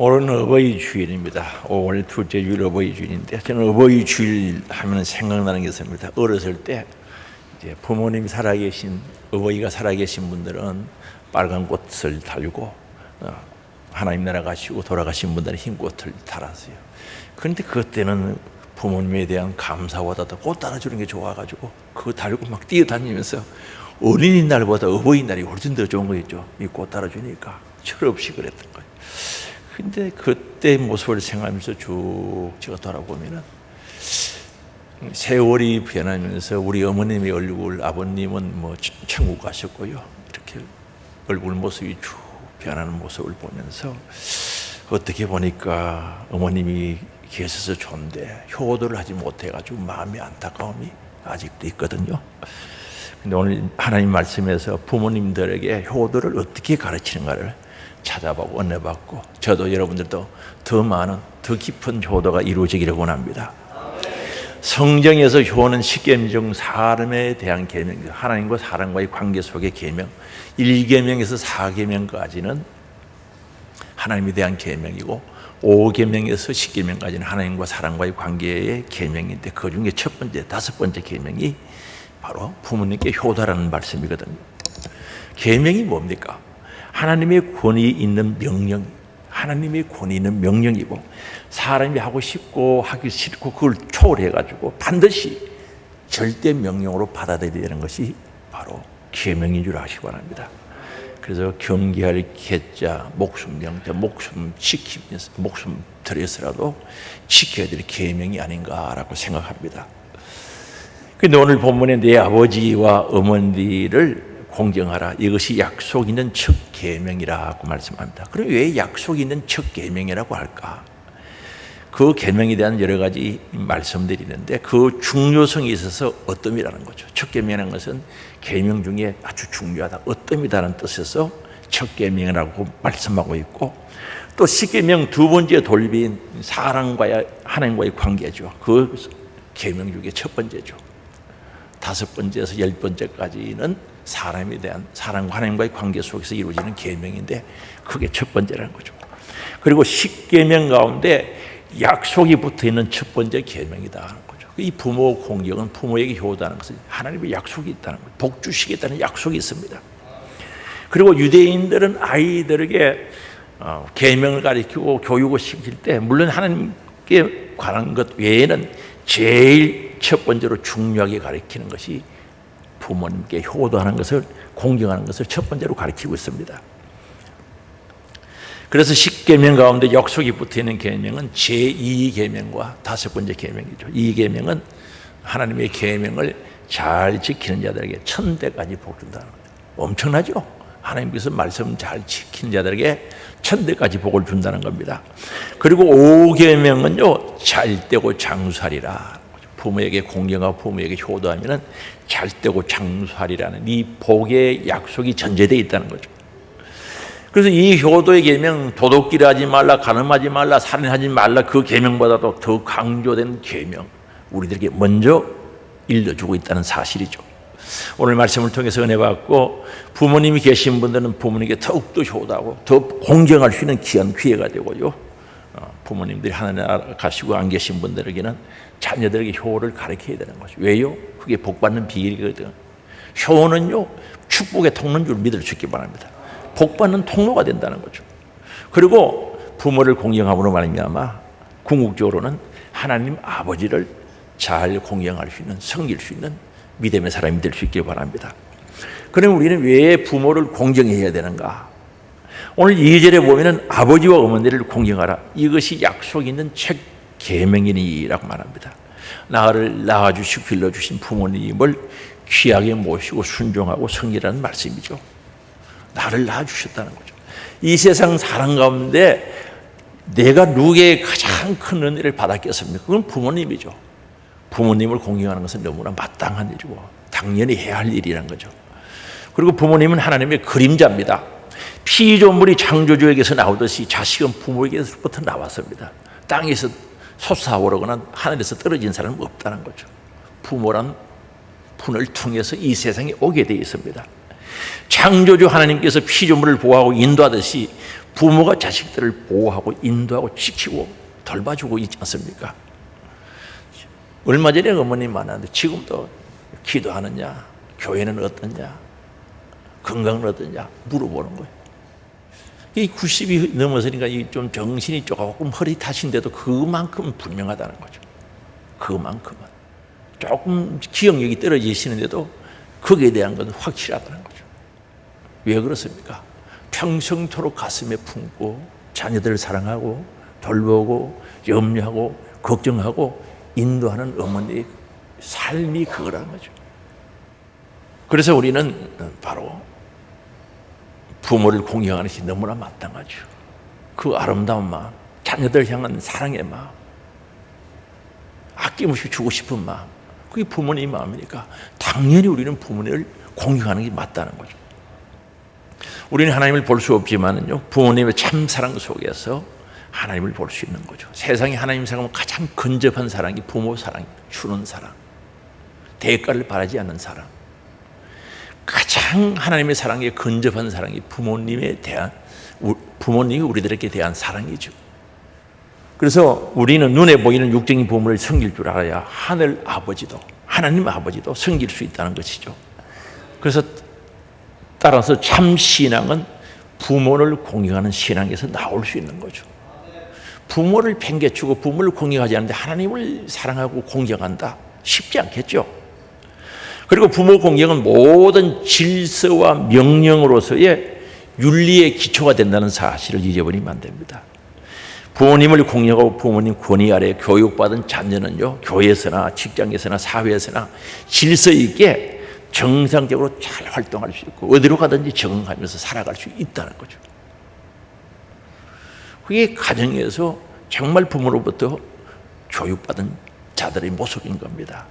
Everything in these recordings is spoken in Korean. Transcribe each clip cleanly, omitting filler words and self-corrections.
오늘은 어버이 주일입니다. 5월 둘째 주일 어버이 주일인데, 저는 어버이 주일 하면 생각나는 게 있습니다. 어렸을 때 이제 부모님이 살아계신, 어버이가 살아계신 분들은 빨간 꽃을 달고, 하나님 나라 가시고 돌아가신 분들은 흰 꽃을 달았어요. 그런데 그때는 부모님에 대한 감사보다도 꽃 달아주는 게 좋아가지고 그거 달고 막 뛰어다니면서 어린이날보다 어버이날이 훨씬 더 좋은 거겠죠. 이 꽃 달아주니까 철없이 그랬던 거예요. 근데 그때 모습을 생각하면서 쭉 제가 돌아보면은 세월이 변하면서 우리 어머님의 얼굴, 아버님은 뭐 천국 가셨고요. 이렇게 얼굴 모습이 쭉 변하는 모습을 보면서 어떻게 보니까 어머님이 계셔서 좋은데 효도를 하지 못해가지고 마음의 안타까움이 아직도 있거든요. 근데 오늘 하나님 말씀에서 부모님들에게 효도를 어떻게 가르치는가를 찾아보고 은혜받고, 저도 여러분들도 더 많은, 더 깊은 효도가 이루어지기를 원합니다. 성경에서 효는 십계명, 사람에 대한 계명, 하나님과 사람과의 관계 속의 계명, 1계명에서 4계명까지는 하나님에 대한 계명이고 5계명에서 10계명까지는 하나님과 사람과의 관계의 계명인데, 그 중에 첫 번째, 다섯 번째 계명이 바로 부모님께 효도라는 말씀이거든요. 계명이 뭡니까? 하나님의 권위 있는 명령, 하나님의 권위 있는 명령이고, 사람이 하고 싶고 하기 싫고 그걸 초월해가지고 반드시 절대 명령으로 받아들여야 되는 것이 바로 계명인 줄 아시기 바랍니다. 그래서 경계할 계자, 목숨 명자, 목숨 지키면서, 목숨 들여서라도 지켜야 될 계명이 아닌가라고 생각합니다. 근데 오늘 본문에 내 아버지와 어머니를 공경하라, 이것이 약속 있는 첫 계명이라고 말씀합니다. 그럼 왜 약속 있는 첫 계명이라고 할까? 그 계명에 대한 여러 가지 말씀들이 있는데, 그 중요성이 있어서 어뜸이라는 거죠. 첫 계명이라는 것은 계명 중에 아주 중요하다, 어뜸이다라는 뜻에서 첫 계명이라고 말씀하고 있고, 또 십계명 두 번째 돌비인 사랑과의, 하나님과의 관계죠. 그 계명 중에 첫 번째죠. 다섯 번째에서 열 번째까지는 사람에 대한, 사람과 하나님과의 관계 속에서 이루어지는 계명인데, 그게 첫 번째라는 거죠. 그리고 십계명 가운데 약속이 붙어있는 첫 번째 계명이다 하는 거죠. 이 부모 공경은 부모에게 효도하는 것은 하나님의 약속이 있다는 거예요. 복 주시겠다는 약속이 있습니다. 그리고 유대인들은 아이들에게 계명을 가르치고 교육을 시킬 때, 물론 하나님께 관한 것 외에는 제일 첫 번째로 중요하게 가르치는 것이 부모님께 효도하는 것을, 공경하는 것을 첫 번째로 가르치고 있습니다. 그래서 십계명 가운데 약속이 붙어있는 계명은 제2계명과 다섯 번째 계명이죠. 이 계명은 하나님의 계명을 잘 지키는 자들에게 천대까지 복 준다는 거예요. 엄청나죠? 하나님께서 말씀 잘 지키는 자들에게 천대까지 복을 준다는 겁니다. 그리고 5계명은요, 잘되고 장수하리라. 부모에게 공경하고 부모에게 효도하면 잘되고 장수하리라는 이 복의 약속이 전제되어 있다는 거죠. 그래서 이 효도의 계명, 도둑질을 하지 말라, 간음하지 말라, 살인하지 말라, 그 계명보다도 더 강조된 계명, 우리들에게 먼저 일러주고 있다는 사실이죠. 오늘 말씀을 통해서 은혜 받고, 부모님이 계신 분들은 부모님께 더욱더 효도하고 더 공경할 수 있는 귀한 기회가 되고요, 부모님들이 하나님 나라 가시고 안 계신 분들에게는 자녀들에게 효를 가르쳐야 되는 거죠. 왜요? 그게 복받는 비결이거든요. 효는요, 축복의 통로인 줄 믿을 수 있기 바랍니다. 복받는 통로가 된다는 거죠. 그리고 부모를 공경함으로 말미암아 궁극적으로는 하나님 아버지를 잘 공경할 수 있는, 섬길 수 있는 믿음의 사람이 될 수 있길 바랍니다. 그럼 우리는 왜 부모를 공경해야 되는가? 오늘 2절에 보면은 아버지와 어머니를 공경하라, 이것이 약속 있는 첫 계명이니라고 말합니다. 나를 낳아주시고 길러주신 부모님을 귀하게 모시고 순종하고 섬기라는 말씀이죠. 나를 낳아주셨다는 거죠. 이 세상 사람 가운데 내가 누구에게 가장 큰 은혜를 받았겠습니까? 그건 부모님이죠. 부모님을 공경하는 것은 너무나 마땅한 일이고 당연히 해야 할 일이라는 거죠. 그리고 부모님은 하나님의 그림자입니다. 피조물이 창조주에게서 나오듯이 자식은 부모에게서부터 나왔습니다. 땅에서 솟아오르거나 하늘에서 떨어진 사람은 없다는 거죠. 부모란 분을 통해서 이 세상에 오게 되어 있습니다. 창조주 하나님께서 피조물을 보호하고 인도하듯이 부모가 자식들을 보호하고 인도하고 지키고 돌봐주고 있지 않습니까? 얼마 전에 어머님 만났는데 지금도 기도하느냐, 교회는 어떠냐, 건강은 어떠냐 물어보는 거예요. 이 90이 넘어서니까 좀 정신이 조금 허릿하신데도 그만큼 분명하다는 거죠. 그만큼은. 조금 기억력이 떨어지시는데도 거기에 대한 건 확실하다는 거죠. 왜 그렇습니까? 평생토록 가슴에 품고 자녀들을 사랑하고 돌보고 염려하고 걱정하고 인도하는 어머니의 삶이 그거라는 거죠. 그래서 우리는 바로 부모를 공경하는 것이 너무나 마땅하죠. 그 아름다운 마음, 자녀들 향한 사랑의 마음, 아낌없이 주고 싶은 마음, 그게 부모님의 마음이니까 당연히 우리는 부모님을 공경하는 게 맞다는 거죠. 우리는 하나님을 볼 수 없지만은요, 부모님의 참 사랑 속에서 하나님을 볼 수 있는 거죠. 세상에 하나님 사랑은 가장 근접한 사랑이 부모 사랑입니다. 주는 사랑, 대가를 바라지 않는 사랑. 가장 하나님의 사랑에 근접한 사랑이 부모님이 우리들에게 대한 사랑이죠. 그래서 우리는 눈에 보이는 육적인 부모를 섬길 줄 알아야 하늘 아버지도, 하나님 아버지도 섬길 수 있다는 것이죠. 그래서 따라서 참 신앙은 부모를 공경하는 신앙에서 나올 수 있는 거죠. 부모를 팽개치고 부모를 공경하지 않는데 하나님을 사랑하고 공경한다? 쉽지 않겠죠. 그리고 부모 공경은 모든 질서와 명령으로서의 윤리의 기초가 된다는 사실을 잊어버리면 안 됩니다. 부모님을 공경하고 부모님 권위 아래 교육받은 자녀는요, 교회에서나 직장에서나 사회에서나 질서 있게 정상적으로 잘 활동할 수 있고 어디로 가든지 적응하면서 살아갈 수 있다는 거죠. 그게 가정에서 정말 부모로부터 교육받은 자들의 모습인 겁니다.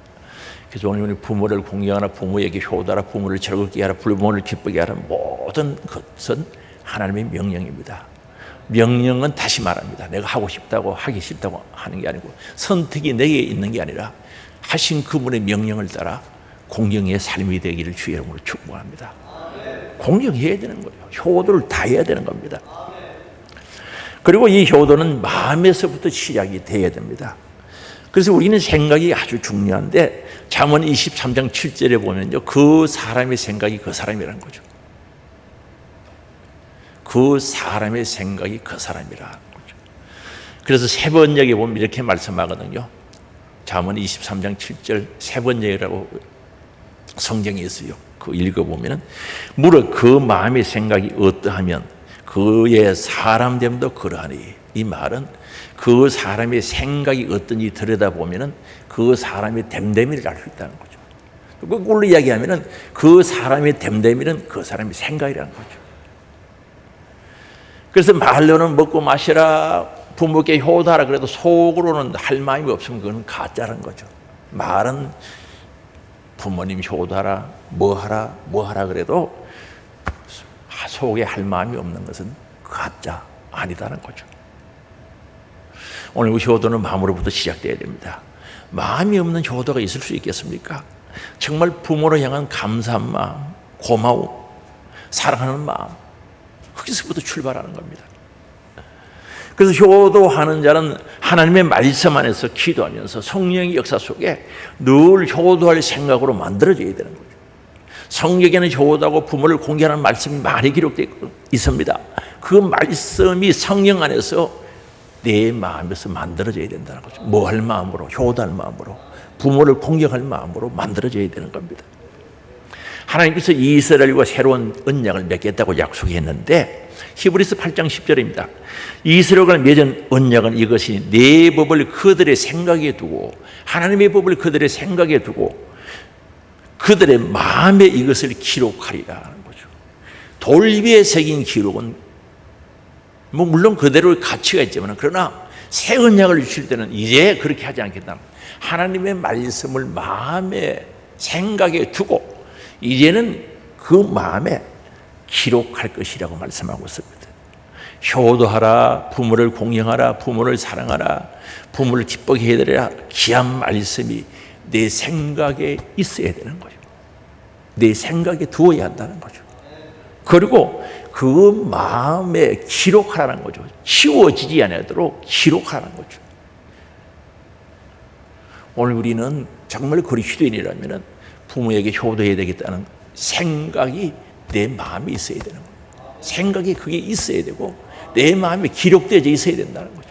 그래서 오늘 부모를 공경하라, 부모에게 효도하라, 부모를 즐겁게 하라, 부모를 기쁘게 하라, 모든 것은 하나님의 명령입니다. 명령은 다시 말합니다. 내가 하고 싶다고 하기 싫다고 하는 게 아니고 선택이 내게 있는 게 아니라 하신 그분의 명령을 따라 공경의 삶이 되기를 주의 이름으로 축복합니다. 공경해야 되는 거예요. 효도를 다 해야 되는 겁니다. 그리고 이 효도는 마음에서부터 시작이 돼야 됩니다. 그래서 우리는 생각이 아주 중요한데 잠언 23장 7절에 보면요, 그 사람의 생각이 그 사람이라는 거죠. 그 사람의 생각이 그 사람이라는 거죠. 그래서 세 번역에 보면 이렇게 말씀하거든요. 잠언 23장 7절 세 번역이라고 성경에 있어요. 그 읽어보면은 무릇 그 마음의 생각이 어떠하면 그의 사람됨도 그러하니, 이 말은 그 사람의 생각이 어떤지 들여다보면은 그 사람의 됨됨이를 알 수 있다는 거죠. 그걸로 이야기하면은 그 사람의 됨됨이는 그 사람의 생각이라는 거죠. 그래서 말로는 먹고 마시라, 부모께 효도하라 그래도 속으로는 할 마음이 없으면 그건 가짜라는 거죠. 말은 부모님 효도하라, 뭐 하라 그래도 속에 할 마음이 없는 것은 가짜 아니다는 거죠. 오늘 그 효도는 마음으로부터 시작돼야 됩니다. 마음이 없는 효도가 있을 수 있겠습니까? 정말 부모를 향한 감사한 마음, 고마움, 사랑하는 마음, 거기서부터 출발하는 겁니다. 그래서 효도하는 자는 하나님의 말씀 안에서 기도하면서 성령의 역사 속에 늘 효도할 생각으로 만들어져야 되는 거죠. 성경에는 효도하고 부모를 공경하는 말씀이 많이 기록되어 있습니다. 그 말씀이 성령 안에서 내 마음에서 만들어져야 된다는 거죠. 뭐 할 마음으로, 효도할 마음으로, 부모를 공경할 마음으로 만들어져야 되는 겁니다. 하나님께서 이스라엘과 새로운 언약을 맺겠다고 약속했는데 히브리서 8장 10절입니다. 이스라엘과 맺은 언약은 이것이 내 법을 그들의 생각에 두고, 하나님의 법을 그들의 생각에 두고 그들의 마음에 이것을 기록하리라는 거죠. 돌비에 새긴 기록은 물론 그대로의 가치가 있지만, 그러나 새 언약을 주실 때는 이제 그렇게 하지 않겠다. 하나님의 말씀을 마음에 생각에 두고 이제는 그 마음에 기록할 것이라고 말씀하고 있습니다. 효도하라, 부모를 공경하라, 부모를 사랑하라, 부모를 기쁘게 해드리라, 귀한 말씀이 내 생각에 있어야 되는 거죠. 내 생각에 두어야 한다는 거죠. 그리고 그 마음에 기록하라는 거죠. 지워지지 않도록 기록하라는 거죠. 오늘 우리는 정말 그리스도인이라면 부모에게 효도해야 되겠다는 생각이 내 마음에 있어야 되는 거예요. 생각이 그게 있어야 되고 내 마음에 기록되어져 있어야 된다는 거죠.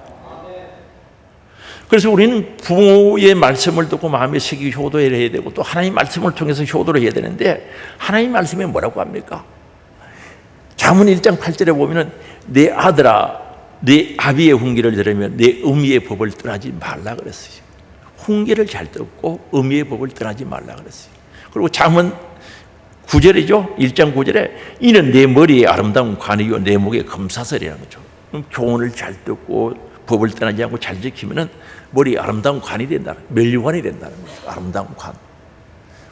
그래서 우리는 부모의 말씀을 듣고 마음에 새기고 효도를 해야 되고 또 하나님 말씀을 통해서 효도를 해야 되는데 하나님 말씀에 뭐라고 합니까? 잠언 1장 8절에 보면은 내 아들아 내 아비의 훈계를 들으며 내 어미의 법을 떠나지 말라 그랬어요. 훈계를 잘 듣고 어미의 법을 떠나지 말라 그랬어요. 그리고 잠언 9절이죠. 1장 9절에 이는 내 머리에 아름다운 관이요 내 목에 금사슬이라는 거죠. 교훈을 잘 듣고 법을 떠나지 않고 잘 지키면은 머리에 아름다운 관이 된다는 거예요. 면류관이 된다는 거죠. 아름다운 관.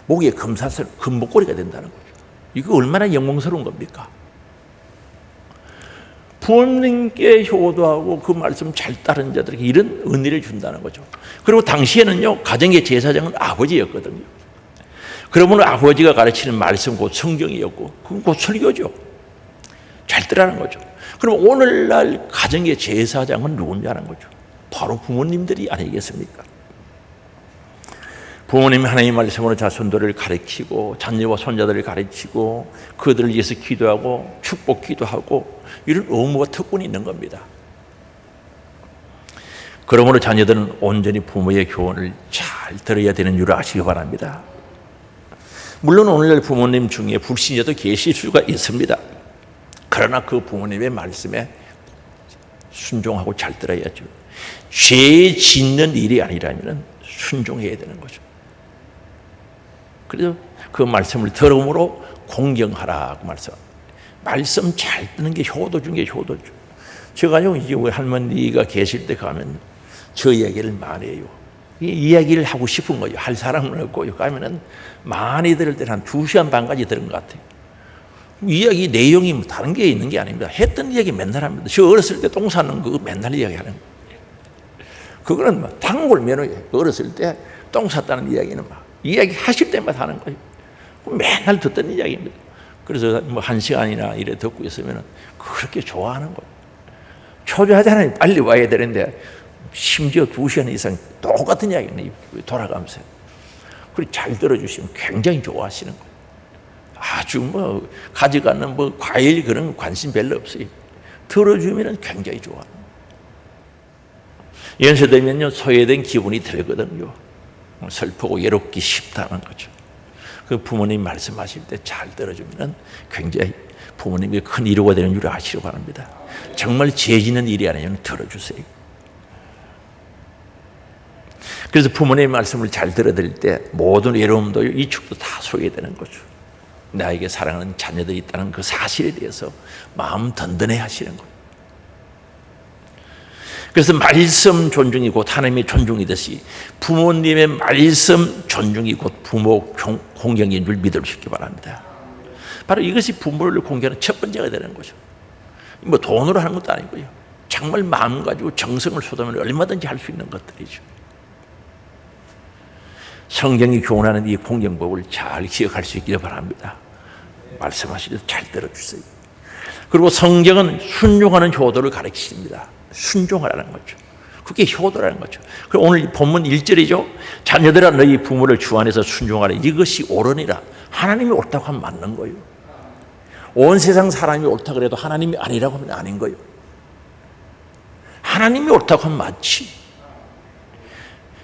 목에 금사슬, 금목걸이가 된다는 거죠. 이거 얼마나 영광스러운 겁니까? 부모님께 효도하고 그 말씀 잘 따른 자들에게 이런 은혜를 준다는 거죠. 그리고 당시에는요 가정의 제사장은 아버지였거든요. 그러면 아버지가 가르치는 말씀 곧 성경이었고 그건 곧 설교죠. 잘 따르는 거죠. 그럼 오늘날 가정의 제사장은 누구냐는 거죠. 바로 부모님들이 아니겠습니까? 부모님이 하나님의 말씀으로 자손들을 가르치고 자녀와 손자들을 가르치고 그들을 위해서 기도하고 축복 기도하고 이런 의무와 특권이 있는 겁니다. 그러므로 자녀들은 온전히 부모의 교훈을 잘 들어야 되는 줄 아시기 바랍니다. 물론 오늘날 부모님 중에 불신자도 계실 수가 있습니다. 그러나 그 부모님의 말씀에 순종하고 잘 들어야죠. 죄 짓는 일이 아니라면 순종해야 되는 거죠. 그래서 그 말씀을 들음으로 공경하라고 말씀 잘 듣는 게 효도 중에 효도죠. 제가요 이제 우리 할머니가 계실 때 가면 저 이야기를 많이 해요. 이 이야기를 하고 싶은 거예요. 할 사람은 없고요. 가면은 많이 들을 때는 한 2시간 반까지 들은 것 같아요. 이야기 내용이 뭐 다른 게 있는 게 아닙니다. 했던 이야기 맨날 합니다. 저 어렸을 때 똥 싸는 거 맨날 이야기하는 거예요. 그거는 뭐 단골 면허예요. 어렸을 때 똥 쌌다는 이야기는 막 이야기 하실 때마다 하는 거예요. 맨날 듣던 이야기입니다. 그래서 뭐 1시간이나 이래 듣고 있으면 그렇게 좋아하는 거예요. 초조하잖아요. 빨리 와야 되는데 심지어 2시간 이상 똑같은 이야기는 돌아가면서 그리고 잘 들어주시면 굉장히 좋아하시는 거예요. 아주 뭐 가져가는 뭐 과일 그런 관심 별로 없어요. 들어주면 굉장히 좋아하는 거예요. 연세되면요 소외된 기분이 들거든요. 슬프고 외롭기 쉽다는 거죠. 그 부모님 말씀하실 때 잘 들어주면 굉장히 부모님이 큰 위로가 되는 줄 아시기 바랍니다. 정말 죄 짓는 일이 아니면 들어주세요. 그래서 부모님의 말씀을 잘 들어드릴 때 모든 외로움도 위축도 다 소외되는 거죠. 나에게 사랑하는 자녀들이 있다는 그 사실에 대해서 마음 든든해 하시는 거예요. 그래서 말씀 존중이 곧 하나님의 존중이듯이 부모님의 말씀 존중이 곧 부모 공경인 줄 믿으시기 바랍니다. 바로 이것이 부모를 공경하는 첫 번째가 되는 거죠. 뭐 돈으로 하는 것도 아니고요. 정말 마음 가지고 정성을 쏟으면 얼마든지 할 수 있는 것들이죠. 성경이 교훈하는 이 공경법을 잘 기억할 수 있기를 바랍니다. 말씀하시듯 잘 들어주세요. 그리고 성경은 순종하는 효도를 가르치십니다. 순종하라는 거죠. 그게 효도라는 거죠. 그리고 오늘 본문 1절이죠. 자녀들아 너희 부모를 주 안에서 순종하라. 이것이 옳으니라. 하나님이 옳다고 하면 맞는 거예요. 온 세상 사람이 옳다고 해도 하나님이 아니라고 하면 아닌 거예요. 하나님이 옳다고 하면 맞지.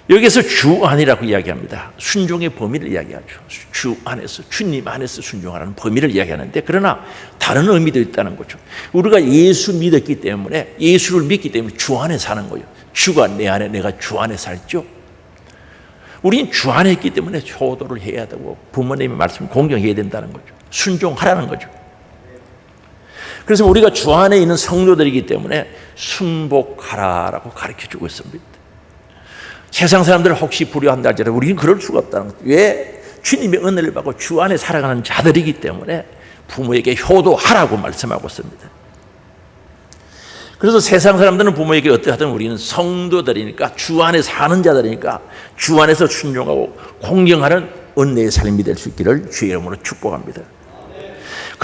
여기서 주 안이라고 이야기합니다. 순종의 범위를 이야기하죠. 주 안에서, 주님 안에서 순종하라는 범위를 이야기하는데 그러나 다른 의미도 있다는 거죠. 우리가 예수 믿었기 때문에 예수를 믿기 때문에 주 안에 사는 거예요. 주가 내 안에 내가 주 안에 살죠. 우리는 주 안에 있기 때문에 효도를 해야 되고 부모님의 말씀을 공경해야 된다는 거죠. 순종하라는 거죠. 그래서 우리가 주 안에 있는 성도들이기 때문에 순복하라라고 가르쳐주고 있습니다. 세상 사람들은 혹시 불효한다 할지라도 우리는 그럴 수가 없다는 거죠. 왜? 주님의 은혜를 받고 주 안에 살아가는 자들이기 때문에 부모에게 효도하라고 말씀하고 있습니다. 그래서 세상 사람들은 부모에게 어떠하든 우리는 성도들이니까 주 안에 사는 자들이니까 주 안에서 순종하고 공경하는 은혜의 삶이 될 수 있기를 주의 이름으로 축복합니다.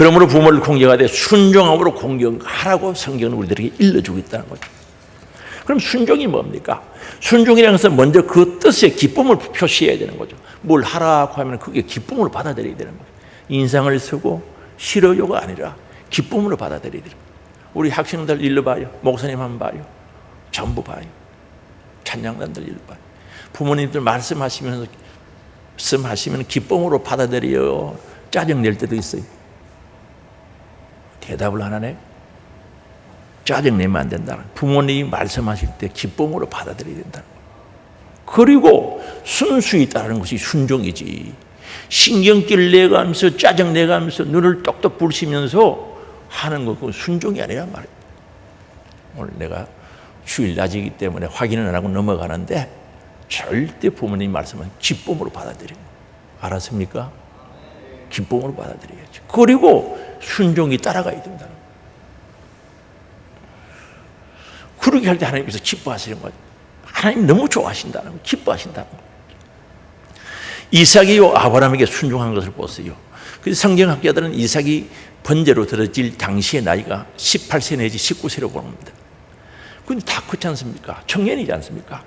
그러므로 부모를 공경하되 순종함으로 공경하라고 성경은 우리들에게 일러주고 있다는 거죠. 그럼 순종이 뭡니까? 순종이라는 것은 먼저 그 뜻의 기쁨을 표시해야 되는 거죠. 뭘 하라고 하면 그게 기쁨으로 받아들여야 되는 거죠. 인상을 쓰고 싫어요가 아니라 기쁨으로 받아들여야 돼요. 우리 학생들 일러 봐요. 목사님 한번 봐요. 전부 봐요. 찬양단들 일러 봐요. 부모님들 말씀하시면 기쁨으로 받아들여요. 짜증낼 때도 있어요. 대답을 안 하네. 짜증내면 안 된다는 거예요. 부모님이 말씀하실 때 기쁨으로 받아들여야 된다는 거예요. 그리고 순수히 따르는 것이 순종이지. 신경질 내가면서 짜증 내가면서 눈을 똑똑 부르시면서 하는 거 그건 순종이 아니란 말이에요. 오늘 내가 주일 낮이기 때문에 확인을 안 하고 넘어가는데 절대 부모님 말씀은 기쁨으로 받아들여요. 알았습니까? 기쁨으로 받아들여야죠. 그리고 순종이 따라가야 된다는 거예요. 그렇게 할 때 하나님께서 기뻐하시는 거예요. 하나님 너무 좋아하신다는 거예요. 기뻐하신다는 거예요. 이삭이 아브라함에게 순종한 것을 보세요. 그래서 성경학자들은 이삭이 번제로 드려질 당시의 나이가 18세 내지 19세로 봅니다. 근데 다 크지 않습니까? 청년이지 않습니까?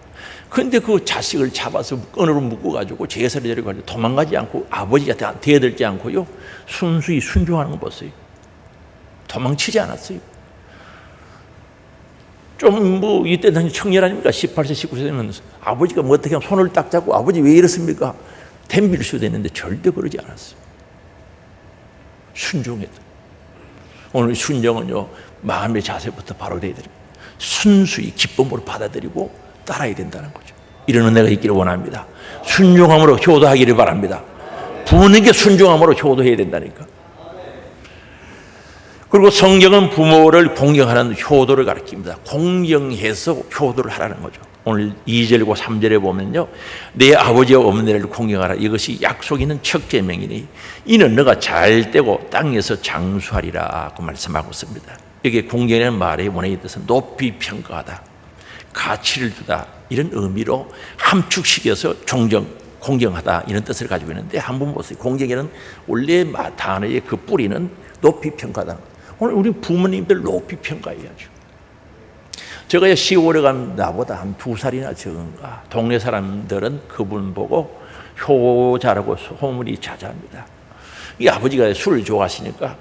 그런데 그 자식을 잡아서 끈으로 묶어가지고 제사를 드리고 도망가지 않고 아버지한테 대들지 않고요. 순수히 순종하는 거 보세요. 도망치지 않았어요. 좀 뭐 이때 당시 청년 아닙니까? 18세, 19세는 아버지가 뭐 어떻게 하면 손을 딱 잡고 아버지 왜 이렇습니까? 덤빌 수도 있는데 절대 그러지 않았어요. 순종했다. 오늘 순종은요, 마음의 자세부터 바로 돼야 됩니다. 순수히 기쁨으로 받아들이고 따라야 된다는 거죠. 이런 은혜가 있기를 원합니다. 순종함으로 효도하기를 바랍니다. 부모님께 순종함으로 효도해야 된다니까. 그리고 성경은 부모를 공경하는 효도를 가르칩니다. 공경해서 효도를 하라는 거죠. 오늘 2절과 3절에 보면요, 내 아버지와 어머니를 공경하라. 이것이 약속 있는 첫 계명이니 이는 너가 잘 되고 땅에서 장수하리라 그 말씀하고 있습니다. 여기에 공경이라는 말의 원어의 뜻은 높이 평가하다, 가치를 두다, 이런 의미로 함축시켜서 공경하다 이런 뜻을 가지고 있는데, 한번 보세요. 공경이라는 원래 단어의 그 뿌리는 높이 평가하다. 오늘 우리 부모님들 높이 평가해야죠. 제가 10월에 가면 나보다 한 2살이나 적은가. 동네 사람들은 그분 보고 효자라고 소문이 자자합니다. 이 아버지가 술을 좋아하시니까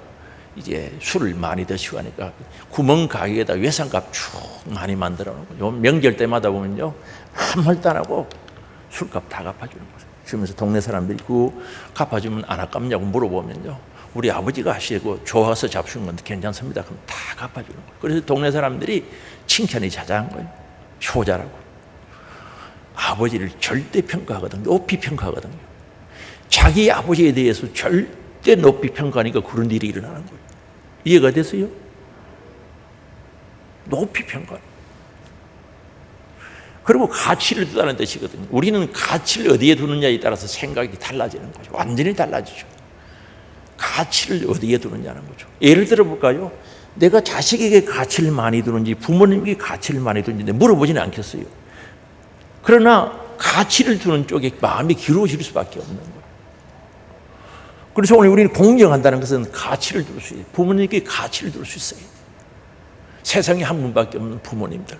이제 술을 많이 드시고 하니까 구멍 가게에다 외상값 쭉 많이 만들어 놓은 거죠. 명절 때마다 보면요, 한 말도 안 하고 술값 다 갚아주는 거죠. 그러면서 동네 사람들이 그 갚아주면 안 아깝냐고 물어보면요, 우리 아버지가 하시고 좋아서 잡수는 건데 괜찮습니다. 그럼 다 갚아주는 거예요. 그래서 동네 사람들이 칭찬이 자자한 거예요. 효자라고. 아버지를 절대 평가하거든요. 높이 평가하거든요. 자기 아버지에 대해서 절대 높이 평가하니까 그런 일이 일어나는 거예요. 이해가 됐어요? 높이 평가. 그리고 가치를 두다는 뜻이거든요. 우리는 가치를 어디에 두느냐에 따라서 생각이 달라지는 거죠. 완전히 달라지죠. 가치를 어디에 두느냐는 거죠. 예를 들어 볼까요? 내가 자식에게 가치를 많이 두는지 부모님에게 가치를 많이 두는지 물어보지는 않겠어요. 그러나 가치를 두는 쪽에 마음이 기울어질 수밖에 없는 거예요. 그래서 오늘 우리는 공경한다는 것은 가치를 둘 수 있어요. 부모님께 가치를 둘 수 있어요. 세상에 한 분밖에 없는 부모님들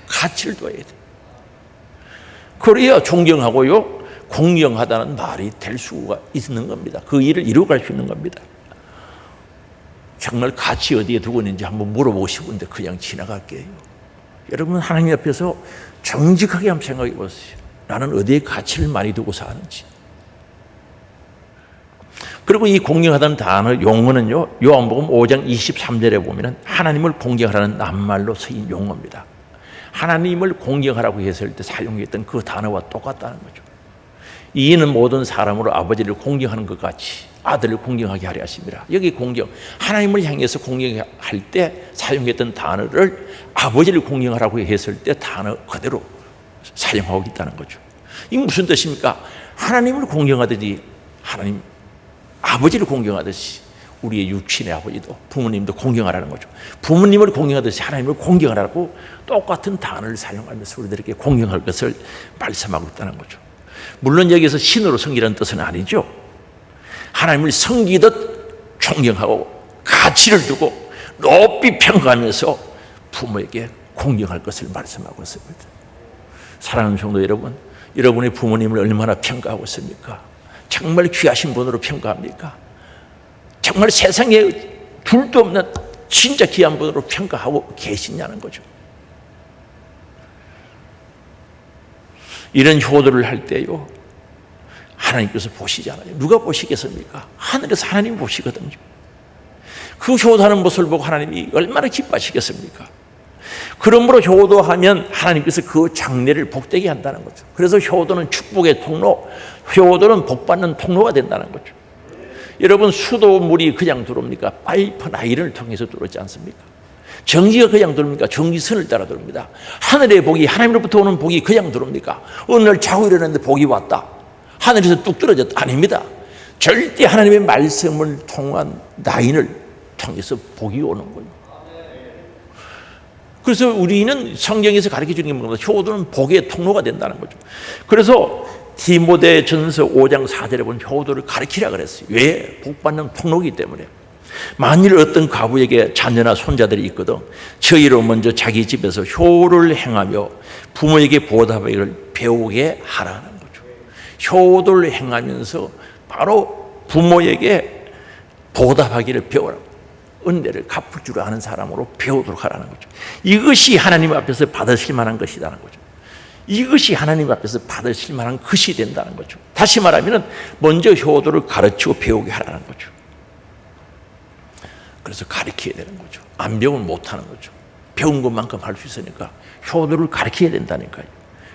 가치를 둬야 돼요. 그래야 존경하고요, 공경하다는 말이 될 수가 있는 겁니다. 그 일을 이루어갈 수 있는 겁니다. 정말 가치 어디에 두고 있는지 한번 물어보고 싶은데 그냥 지나갈게요. 여러분, 하나님 앞에서 정직하게 한번 생각해 보세요. 나는 어디에 가치를 많이 두고 사는지. 그리고 이 공경하다는 단어 용어는요, 요한복음 5장 23절에 보면 하나님을 공경하라는 낱말로 쓰인 용어입니다. 하나님을 공경하라고 했을 때 사용했던 그 단어와 똑같다는 거죠. 이는 모든 사람으로 아버지를 공경하는 것 같이 아들을 공경하게 하려 하십니다. 여기 공경, 하나님을 향해서 공경할 때 사용했던 단어를 아버지를 공경하라고 했을 때 단어 그대로 사용하고 있다는 거죠. 이게 무슨 뜻입니까? 하나님을 공경하듯이 하나님 아버지를 공경하듯이 우리의 육신의 아버지도 부모님도 공경하라는 거죠. 부모님을 공경하듯이 하나님을 공경하라고 똑같은 단어를 사용하면서 우리들에게 공경할 것을 말씀하고 있다는 거죠. 물론 여기서 신으로 섬기라는 뜻은 아니죠. 하나님을 섬기듯 존경하고 가치를 두고 높이 평가하면서 부모에게 공경할 것을 말씀하고 있습니다. 사랑하는 성도 여러분, 여러분의 부모님을 얼마나 평가하고 있습니까? 정말 귀하신 분으로 평가합니까? 정말 세상에 둘도 없는 진짜 귀한 분으로 평가하고 계시냐는 거죠. 이런 효도를 할 때요, 하나님께서 보시잖아요. 누가 보시겠습니까? 하늘에서 하나님이 보시거든요. 그 효도하는 모습을 보고 하나님이 얼마나 기뻐하시겠습니까? 그러므로 효도하면 하나님께서 그 장래를 복되게 한다는 거죠. 그래서 효도는 축복의 통로, 효도는 복받는 통로가 된다는 거죠. 여러분, 수도물이 그냥 들어옵니까? 파이프 라인을 통해서 들어오지 않습니까? 전기가 그냥 들어옵니까? 전기선을 따라 들어옵니다. 하늘의 복이, 하나님으로부터 오는 복이 그냥 들어옵니까? 어느 날 자고 일어났는데 복이 왔다, 하늘에서 뚝 떨어졌다, 아닙니다. 절대 하나님의 말씀을 통한 라인을 통해서 복이 오는 거예요. 그래서 우리는 성경에서 가르쳐주는 게 뭐냐? 효도는 복의 통로가 된다는 거죠. 그래서 디모데전서 5장 4절에 보면 효도를 가르치라 그랬어요. 왜? 복받는 통로이기 때문에. 만일 어떤 과부에게 자녀나 손자들이 있거든 저희로 먼저 자기 집에서 효를 행하며 부모에게 보답하기를 배우게 하라는 거죠. 효도를 행하면서 바로 부모에게 보답하기를 배우라. 은혜를 갚을 줄 아는 사람으로 배우도록 하라는 거죠. 이것이 하나님 앞에서 받으실 만한 것이라는 거죠. 이것이 하나님 앞에서 받으실 만한 것이 된다는 거죠. 다시 말하면 먼저 효도를 가르치고 배우게 하라는 거죠. 그래서 가르쳐야 되는 거죠. 안 배우면 못하는 거죠. 배운 것만큼 할 수 있으니까 효도를 가르쳐야 된다니까요.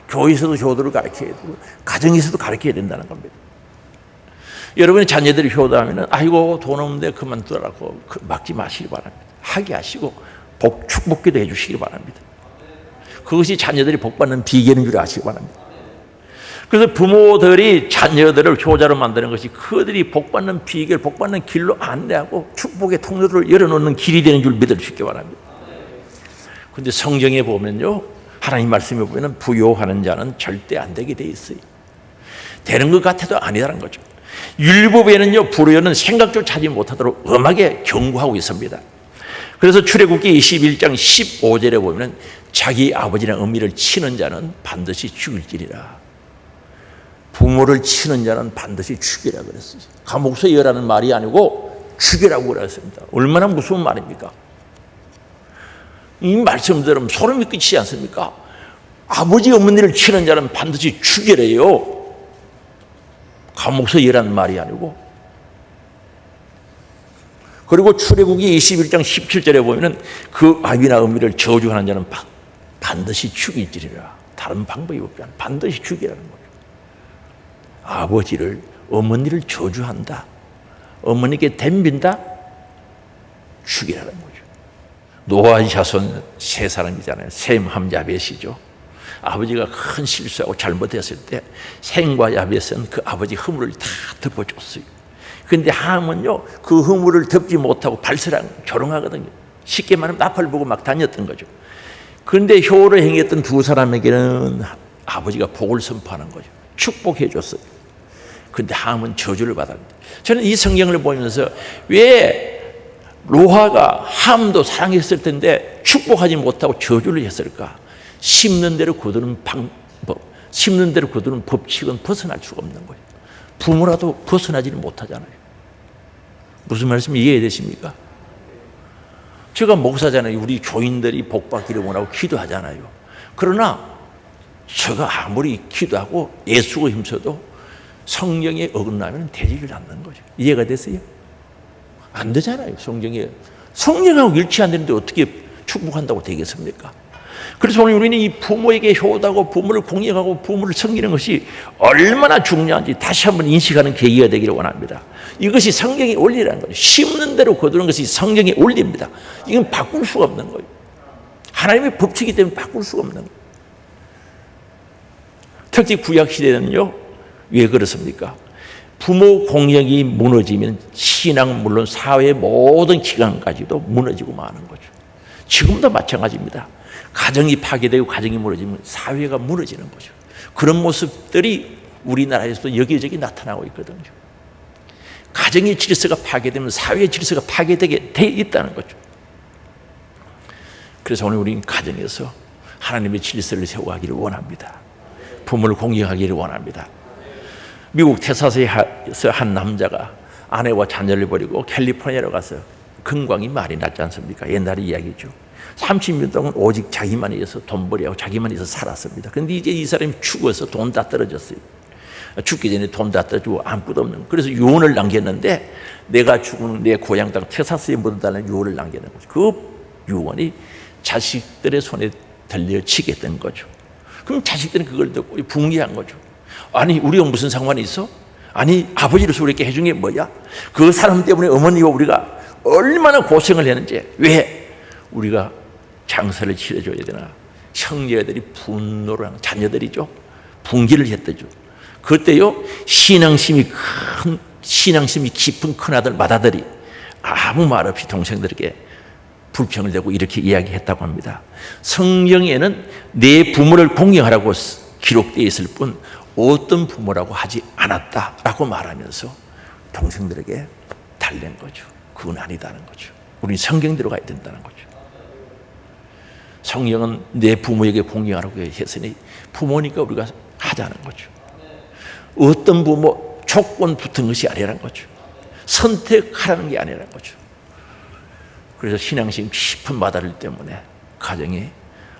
교회에서도 효도를 가르쳐야 되고 가정에서도 가르쳐야 된다는 겁니다. 여러분의 자녀들이 효도하면 아이고 돈 없는데 그만두라고 막지 마시기 바랍니다. 하게 하시고 축복기도 해주시기 바랍니다. 그것이 자녀들이 복받는 비결인 줄 아시기 바랍니다. 그래서 부모들이 자녀들을 효자로 만드는 것이 그들이 복받는 비결, 복받는 길로 안내하고 축복의 통로를 열어놓는 길이 되는 줄 믿어주시기 바랍니다. 그런데 성경에 보면요, 하나님 말씀에 보면 부요하는 자는 절대 안 되게 돼 있어요. 되는 것 같아도 아니라는 거죠. 율법에는요, 불효는 생각조차 하지 못하도록 엄하게 경고하고 있습니다. 그래서 출애굽기 21장 15절에 보면 자기 아버지나 어미를 치는 자는 반드시 죽일지니라. 부모를 치는 자는 반드시 죽이라 그랬어요. 감옥서 여라는 말이 아니고 죽이라고 그랬습니다. 얼마나 무서운 말입니까? 이 말씀 들으면 소름이 끼치지 않습니까? 아버지 어머니를 치는 자는 반드시 죽이래요. 감옥서 여라는 말이 아니고. 그리고 출애굽기 21장 17절에 보면 그 아비나 어미를 저주하는 자는 반드시 죽일지리라. 다른 방법이 없지 않아. 반드시 죽이라는 거죠. 아버지를, 어머니를 저주한다, 어머니께 덤빈다, 죽이라는 거죠. 노아의 자손 세 사람이잖아요. 셈, 함, 야벳이죠. 아버지가 큰 실수하고 잘못했을 때 셈과 야벳은 그 아버지 허물을 다 덮어줬어요. 그런데 함은요, 그 허물을 덮지 못하고 발설한 조롱하거든요. 쉽게 말하면 나팔 보고 막 다녔던 거죠. 그런데 효를 행했던 두 사람에게는 아버지가 복을 선포하는 거죠. 축복해 줬어요. 그런데 함은 저주를 받았는데, 저는 이 성경을 보면서 왜 노아가 함도 사랑했을 텐데 축복하지 못하고 저주를 했을까? 심는 대로 거두는 방법, 심는 대로 거두는 법칙은 벗어날 수가 없는 거예요. 부모라도 벗어나지는 못하잖아요. 무슨 말씀 이해되십니까? 제가 목사잖아요. 우리 교인들이 복받기를 원하고 기도하잖아요. 그러나 제가 아무리 기도하고 애쓰고 힘써도 성령에 어긋나면 되지를 않는 거죠. 이해가 됐어요? 안 되잖아요. 성령하고 일치 안 되는데 어떻게 축복한다고 되겠습니까? 그래서 오늘 우리는 이 부모에게 효도하고 부모를 공경하고 부모를 섬기는 것이 얼마나 중요한지 다시 한번 인식하는 계기가 되기를 원합니다. 이것이 성경의 원리라는 거죠. 심는 대로 거두는 것이 성경의 원리입니다. 이건 바꿀 수가 없는 거예요. 하나님의 법칙이기 때문에 바꿀 수가 없는 거예요. 특히 구약 시대는요, 왜 그렇습니까? 부모 공경이 무너지면 신앙 물론 사회의 모든 기관까지도 무너지고 마는 거죠. 지금도 마찬가지입니다. 가정이 파괴되고 가정이 무너지면 사회가 무너지는 거죠. 그런 모습들이 우리나라에서도 여기저기 나타나고 있거든요. 가정의 질서가 파괴되면 사회의 질서가 파괴되게 돼 있다는 거죠. 그래서 오늘 우리는 가정에서 하나님의 질서를 세워가기를 원합니다. 부모를 공경하기를 원합니다. 미국 텍사스에서 한 남자가 아내와 자녀를 버리고 캘리포니아로 가서 건강이 말이 났지 않습니까? 옛날의 이야기죠. 30년 동안 오직 자기만 위해서 돈 벌이하고 자기만 위해서 살았습니다. 그런데 이제 이 사람이 죽어서 돈 다 떨어졌어요. 죽기 전에 돈 다 떨어지고 아무것도 없는. 그래서 유언을 남겼는데 내가 죽은 내 고향 땅 텍사스에 묻어달라는 유언을 남기는 거죠. 그 유언이 자식들의 손에 들려치게 된 거죠. 그럼 자식들은 그걸 듣고 붕괴한 거죠. 아니 우리가 무슨 상관이 있어? 아니 아버지로서 우리에게 해준 게 뭐야? 그 사람 때문에 어머니와 우리가 얼마나 고생을 했는지 왜 우리가 장사를 치러줘야 되나? 형제들이 분노를 하는 자녀들이죠. 분기를 했대죠. 그때요 신앙심이 깊은 큰아들 맏아들이 아무 말 없이 동생들에게 불평을 내고 이렇게 이야기했다고 합니다. 성경에는 내 부모를 공경하라고 기록되어 있을 뿐 어떤 부모라고 하지 않았다라고 말하면서 동생들에게 달랜 거죠. 그건 아니다는 거죠. 우리는 성경대로 가야 된다는 거죠. 성경은 내 부모에게 공경하라고 했으니 부모니까 우리가 하자는 거죠. 어떤 부모 조건 붙은 것이 아니라는 거죠. 선택하라는 게 아니라는 거죠. 그래서 신앙심 깊은 맏아들 때문에 가정이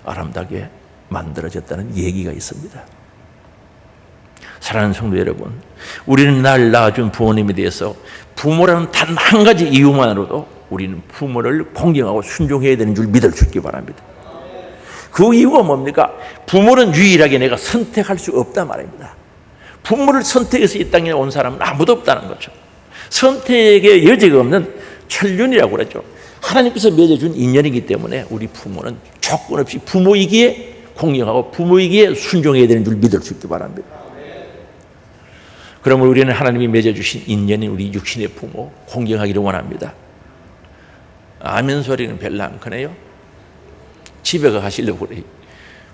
아름답게 만들어졌다는 얘기가 있습니다. 사랑하는 성도 여러분, 우리는 날 낳아준 부모님에 대해서 부모라는 단 한 가지 이유만으로도 우리는 부모를 공경하고 순종해야 되는 줄 믿을 수 있기 바랍니다. 그 이유가 뭡니까? 부모는 유일하게 내가 선택할 수 없단 말입니다. 부모를 선택해서 이 땅에 온 사람은 아무도 없다는 거죠. 선택의 여지가 없는 천륜이라고 그러죠. 하나님께서 맺어준 인연이기 때문에 우리 부모는 조건 없이 부모이기에 공경하고 부모이기에 순종해야 되는 줄 믿을 수 있기 바랍니다. 그러면 우리는 하나님이 맺어주신 인연인 우리 육신의 부모 공경하기를 원합니다. 아멘 소리는 별로 안 크네요. 집에 가시려고 그래요.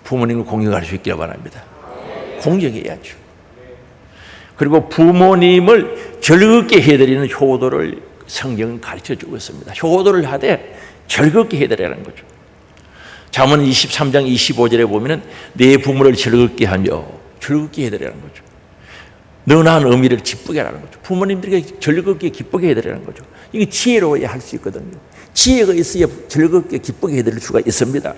부모님을 공경할 수 있기를 바랍니다. 공경해야죠. 그리고 부모님을 즐겁게 해드리는 효도를 성경은 가르쳐주고 있습니다. 효도를 하되 즐겁게 해드리라는 거죠. 잠언 23장 25절에 보면 내 부모를 즐겁게 하며 즐겁게 해드리라는 거죠. 너나한 의미를 기쁘게 하라는 거죠. 부모님들에게 즐겁게 기쁘게 해드리라는 거죠. 이게 지혜로워야 할 수 있거든요. 지혜가 있어야 즐겁게 기쁘게 해드릴 수가 있습니다.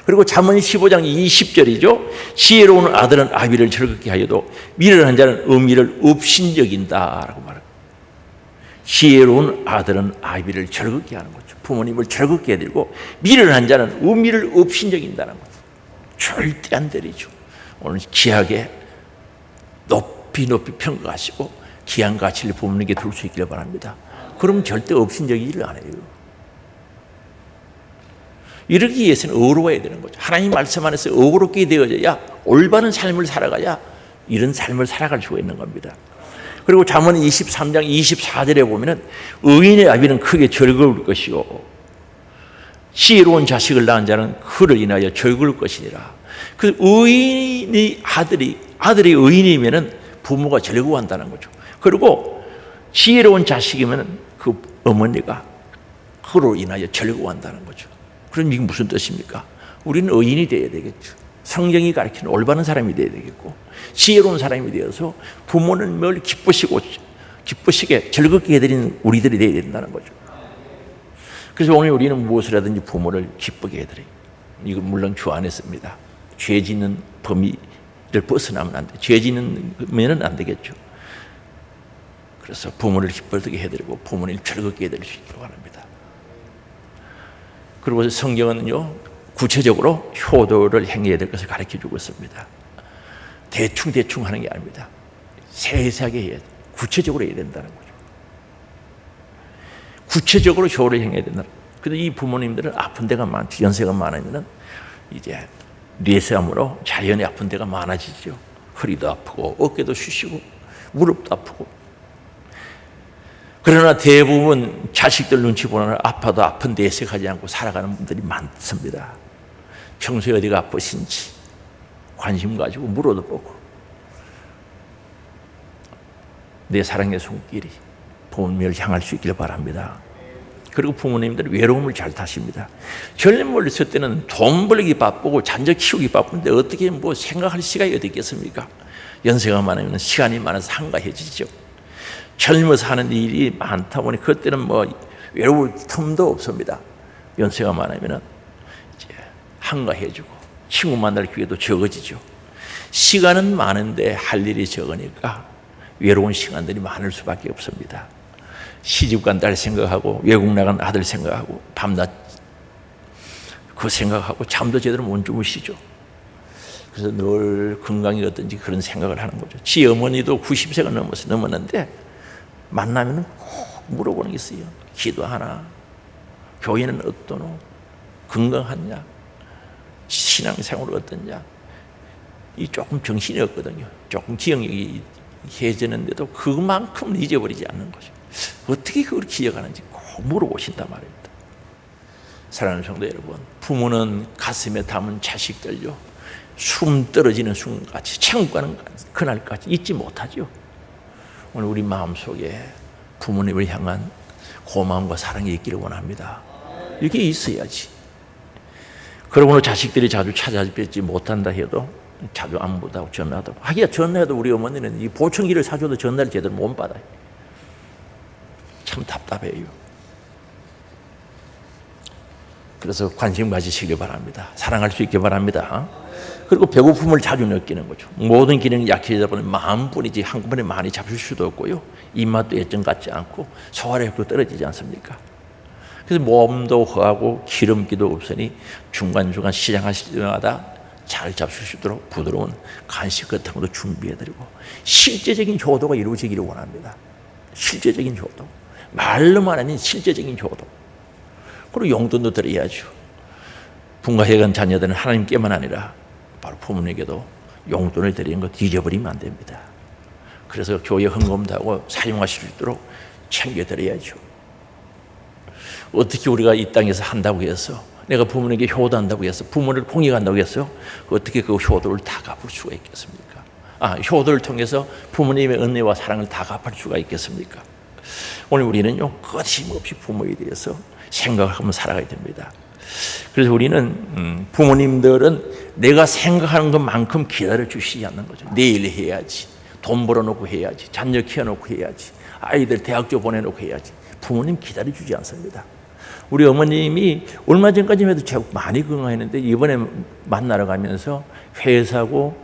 그리고 잠언 15장 20절이죠. 지혜로운 아들은 아비를 즐겁게 하여도 미련한 자는 의미를 업신여긴다라고 말합니다. 지혜로운 아들은 아비를 즐겁게 하는 거죠. 부모님을 즐겁게 해드리고 미련한 자는 의미를 업신여긴다는 거죠. 절대 안 되리죠. 오늘 귀하게 높이 평가하시고 귀한 가치를 부모님께 둘 수 있기를 바랍니다. 그럼 절대 업신여기지를 안 해요. 이러기 위해서는 의로워야 되는 거죠. 하나님 말씀 안에서 의롭게 되어져야 올바른 삶을 살아가야 이런 삶을 살아갈 수가 있는 겁니다. 그리고 잠언 23장 24절에 보면은 의인의 아비는 크게 즐거울 것이요 지혜로운 자식을 낳은 자는 그를 인하여 즐거울 것이니라. 그 의인의 아들이 의인이면은 부모가 즐거워한다는 거죠. 그리고 지혜로운 자식이면은 그 어머니가 그로 인하여 즐거워한다는 거죠. 그럼 이게 무슨 뜻입니까? 우리는 의인이 되어야 되겠죠. 성경이 가르치는 올바른 사람이 되어야 되겠고 지혜로운 사람이 되어서 부모는 뭘 기쁘시게 즐겁게 해드리는 우리들이 되어야 된다는 거죠. 그래서 오늘 우리는 무엇을 하든지 부모를 기쁘게 해드려요. 이건 물론 주 안에서입니다. 죄 짓는 범위를 벗어나면 안 돼. 죄 짓는 안 되겠죠. 그래서 부모를 기쁘게 해드리고 부모님을 즐겁게 해드릴 수 있기를 바랍니다. 그리고 성경은요 구체적으로 효도를 행해야 될 것을 가르쳐주고 있습니다. 대충 하는 게 아닙니다. 세세하게 해야 돼. 구체적으로 해야 된다는 거죠. 구체적으로 효도를 행해야 된다. 그런데 이 부모님들은 아픈 데가 많죠. 연세가 많으면 이제 뇌세암으로 자연히 아픈 데가 많아지죠. 허리도 아프고 어깨도 쑤시고 무릎도 아프고. 그러나 대부분 자식들 눈치 보느라 아파도 아픈 데 예색하지 않고 살아가는 분들이 많습니다. 평소에 어디가 아프신지 관심 가지고 물어도 보고 내 사랑의 손길이 부모님을 향할 수 있기를 바랍니다. 그리고 부모님들은 외로움을 잘 타십니다. 젊었을 때는 돈 벌기 바쁘고 자녀 키우기 바쁜데 어떻게 뭐 생각할 시간이 어디 있겠습니까? 연세가 많으면 시간이 많아서 한가해지죠. 젊어서 하는 일이 많다 보니 그때는 뭐 외로울 틈도 없습니다. 연세가 많으면 이제 한가해지고 친구 만날 기회도 적어지죠. 시간은 많은데 할 일이 적으니까 외로운 시간들이 많을 수밖에 없습니다. 시집간 딸 생각하고 외국 나간 아들 생각하고 밤낮 그 생각하고 잠도 제대로 못 주무시죠. 그래서 늘 건강이 어떤지 그런 생각을 하는 거죠. 지 어머니도 90세가 넘었는데 만나면 꼭 물어보는 게 있어요. 기도하나? 교회는 어떠노? 건강하냐? 신앙생활은 어떠냐? 이 조금 정신이 없거든요. 조금 기억력이 해지는데도 그만큼 잊어버리지 않는 거죠. 어떻게 그걸 기억하는지 꼭 물어보신단 말입니다. 사랑하는 성도 여러분, 부모는 가슴에 담은 자식들요, 숨 떨어지는 순간까지, 천국 가는 그날까지 잊지 못하죠. 오늘 우리 마음속에 부모님을 향한 고마움과 사랑이 있기를 원합니다. 이게 있어야지. 그러고는 자식들이 자주 찾아뵙지 못한다 해도 자주 안부하고 전화하고 하기야 전화해도 우리 어머니는 이 보청기를 사줘도 전화를 제대로 못 받아요. 참 답답해요. 그래서 관심 가지시기 바랍니다. 사랑할 수 있기 바랍니다. 그리고 배고픔을 자주 느끼는 거죠. 모든 기능이 약해지다 보니 마음뿐이지 한꺼번에 많이 잡술 수도 없고요. 입맛도 예전 같지 않고 소화력도 떨어지지 않습니까? 그래서 몸도 허하고 기름기도 없으니 중간중간 시장하실 때마다 잘 잡술 수 있도록 부드러운 간식 같은 것도 준비해드리고 실제적인 효도가 이루어지기를 원합니다. 실제적인 효도. 말로만 아닌 실제적인 효도. 그리고 용돈도 드려야죠. 분가해간 자녀들은 하나님께만 아니라 바로 부모님에게도 용돈을 드리는 것 잊어버리면 안 됩니다. 그래서 교회 헌금도 하고 사용하실 수 있도록 챙겨드려야죠. 어떻게 우리가 이 땅에서 한다고 해서 내가 부모님에게 효도한다고 해서 부모를 공익한다고 해서 어떻게 그 효도를 다 갚을 수가 있겠습니까? 효도를 통해서 부모님의 은혜와 사랑을 다 갚을 수가 있겠습니까? 오늘 우리는요 거침없이 부모에 대해서 생각하며 살아가야 됩니다. 그래서 우리는 부모님들은 내가 생각하는 것만큼 기다려 주시지 않는 거죠. 내일 해야지, 돈 벌어놓고 해야지, 자녀 키워놓고 해야지, 아이들 대학교 보내놓고 해야지. 부모님 기다려 주지 않습니다. 우리 어머님이 얼마 전까지만 해도 제가 많이 건강했는데 이번에 만나러 가면서 회사고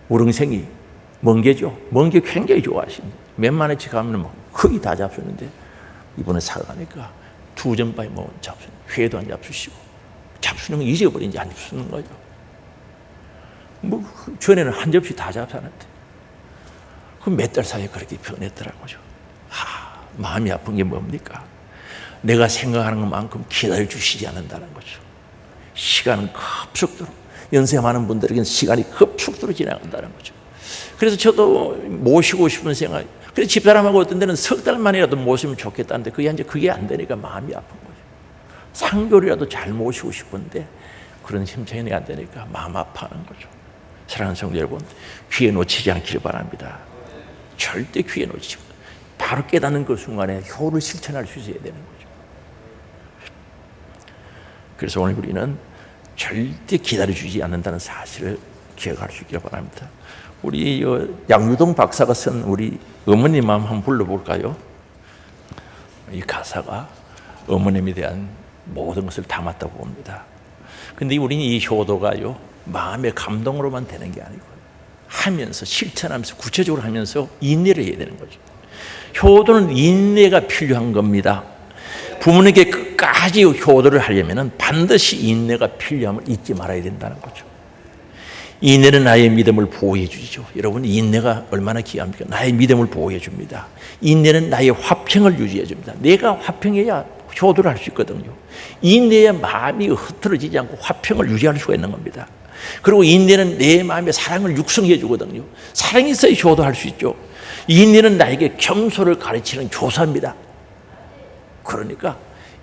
우릉생이 멍게죠. 멍게 굉장히 좋아하십니다. 몇만원치 가면 뭐 거의 다 잡수는데 이번에 사가니까 2점바에 뭐 잡수는 회도 안 잡수시고 잡수는 거 잊어버린지 안 잡수는 거죠. 뭐 전에는 한 접시 다 잡수는데 그 몇 달 사이에 그렇게 변했더라고요. 마음이 아픈 게 뭡니까? 내가 생각하는 것만큼 기다려 주시지 않는다는 거죠. 시간은 급속도로, 연세 많은 분들에게는 시간이 급속도로 지나간다는 거죠. 그래서 저도 모시고 싶은 생각, 그래서 집사람하고 어떤 데는 석 달만이라도 모시면 좋겠다는데 그게 안 되니까 마음이 아픈 거죠. 상교리라도 잘 모시고 싶은데 그런 심정이 안 되니까 마음 아파하는 거죠. 사랑하는 성도 여러분, 귀에 놓치지 않기를 바랍니다. 절대 귀에 놓치지 마. 바로 깨닫는 그 순간에 효를 실천할 수 있어야 되는 거죠. 그래서 오늘 우리는 절대 기다려주지 않는다는 사실을 기억할 수 있기를 바랍니다. 우리 양유동 박사가 쓴 우리 어머니 마음 한번 불러볼까요? 이 가사가 어머님에 대한 모든 것을 담았다고 봅니다. 근데 우리는 이 효도가요, 마음의 감동으로만 되는 게 아니고 하면서 실천하면서 구체적으로 하면서 인내를 해야 되는 거죠. 효도는 인내가 필요한 겁니다. 부모님께 끝까지 효도를 하려면 반드시 인내가 필요함을 잊지 말아야 된다는 거죠. 인내는 나의 믿음을 보호해 주죠. 여러분, 인내가 얼마나 귀합니까? 나의 믿음을 보호해 줍니다. 인내는 나의 화평을 유지해 줍니다. 내가 화평해야 효도를 할 수 있거든요. 인내의 마음이 흐트러지지 않고 화평을 유지할 수가 있는 겁니다. 그리고 인내는 내 마음의 사랑을 육성해 주거든요. 사랑이 있어야 효도할 수 있죠. 인내는 나에게 겸손을 가르치는 교사입니다. 그러니까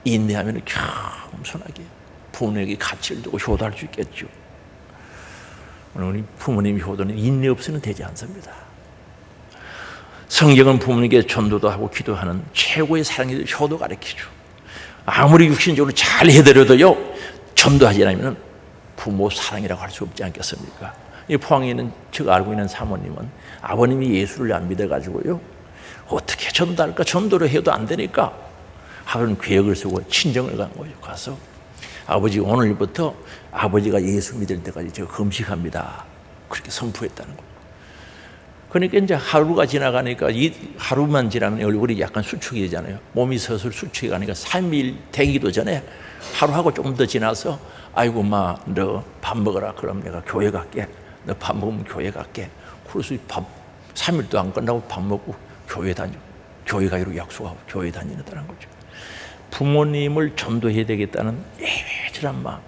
인내하면 겸손하게 부모님에게 가치를 두고 효도할 수 있겠죠. 오늘 우리 부모님 효도는 인내 없이는 되지 않습니다. 성경은 부모님께 전도도 하고 기도하는 최고의 사랑이 효도 가르치죠. 아무리 육신적으로 잘 해드려도요, 전도하지 않으면 부모 사랑이라고 할 수 없지 않겠습니까? 이 포항에 있는 제가 알고 있는 사모님은 아버님이 예수를 안 믿어가지고요, 어떻게 전도할까? 전도를 해도 안 되니까 하루는 계획을 쓰고 친정을 간 거예요. 가서 아버지, 오늘부터 아버지가 예수 믿을 때까지 제가 금식합니다. 그렇게 선포했다는 거예요. 그러니까 이제 하루가 지나가니까, 이 하루만 지나면 얼굴이 약간 수축이 되잖아요. 몸이 서슬 수축이 가니까 3일 되기도 전에 하루하고 조금 더 지나서, 아이고 마, 너 밥 먹어라. 그럼 내가 교회 갈게. 너 밥 먹으면 교회 갈게. 그래서 3일도 안 끝나고 밥 먹고 교회 가기로 약속하고 교회 다니는다는 거죠. 부모님을 전도해야 되겠다는 애절한 마음,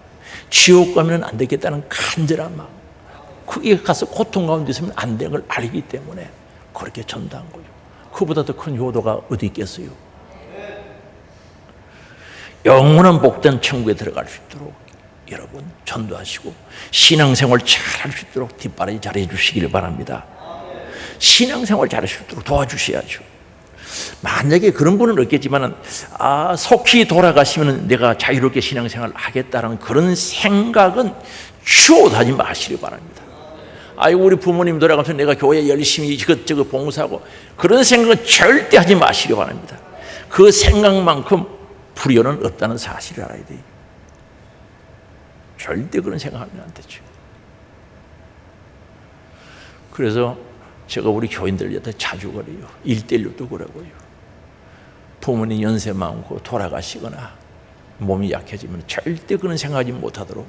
지옥 가면 안 되겠다는 간절한 마음, 그게 가서 고통 가운데 있으면 안 되는 걸 알기 때문에 그렇게 전도한 거죠. 그보다 더 큰 효도가 어디 있겠어요? 영원한 복된 천국에 들어갈 수 있도록 여러분 전도하시고 신앙생활 잘할 수 있도록 뒷바라지 잘해 주시기를 바랍니다. 신앙생활 잘할 수 있도록 도와주셔야죠. 만약에 그런 분은 없겠지만, 속히 돌아가시면 내가 자유롭게 신앙생활을 하겠다는 그런 생각은 추호하지 마시기 바랍니다. 아이고, 우리 부모님 돌아가면서 내가 교회 열심히 이것저것 봉사하고, 그런 생각은 절대 하지 마시기 바랍니다. 그 생각만큼 불효는 없다는 사실을 알아야 돼요. 절대 그런 생각하면 안 되죠. 그래서 제가 우리 교인들한테 자주 그래요. 1:1도 그러고요. 부모님 연세 많고 돌아가시거나 몸이 약해지면 절대 그런 생각하지 못하도록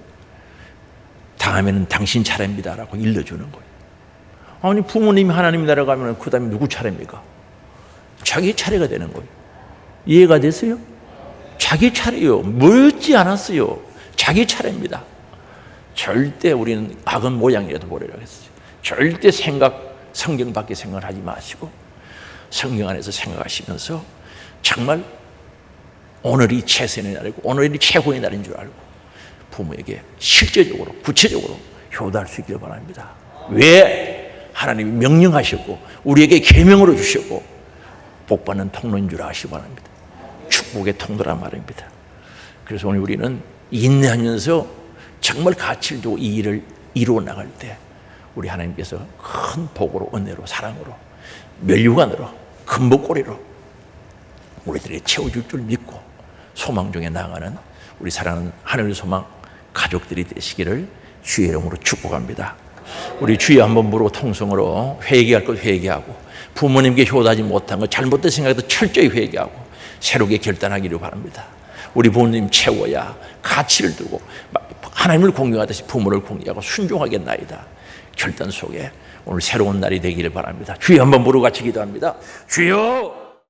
다음에는 당신 차례입니다라고 일러주는 거예요. 아니, 부모님이 하나님 나라 가면 그 다음에 누구 차례입니까? 자기 차례가 되는 거예요. 이해가 됐어요? 자기 차례요. 멀지 않았어요. 자기 차례입니다. 절대 우리는 악은 모양이라도 보려고 했어요. 절대 성경 밖에 생각을 하지 마시고 성경 안에서 생각하시면서 정말 오늘이 최선의 날이고 오늘이 최고의 날인 줄 알고 부모에게 실제적으로 구체적으로 효도할 수 있기를 바랍니다. 왜? 하나님이 명령하셨고 우리에게 계명으로 주셨고 복받는 통로인 줄 아시기 바랍니다. 축복의 통로란 말입니다. 그래서 오늘 우리는 인내하면서 정말 가치를 두고 이 일을 이루어 나갈 때 우리 하나님께서 큰 복으로, 은혜로, 사랑으로, 면류관으로, 금복고리로 우리들에게 채워줄 줄 믿고 소망 중에 나아가는 우리 사랑하는 하늘 소망 가족들이 되시기를 주의 이름으로 축복합니다. 우리 주여 한번 부르고 통성으로 회개할 것 회개하고 부모님께 효도하지 못한 것 잘못된 생각에도 철저히 회개하고 새롭게 결단하기를 바랍니다. 우리 부모님 채워야 가치를 두고 하나님을 공경하듯이 부모를 공경하고 순종하겠나이다. 결단 속에 오늘 새로운 날이 되기를 바랍니다. 주여 한번 부르고 같이 기도합니다. 주여!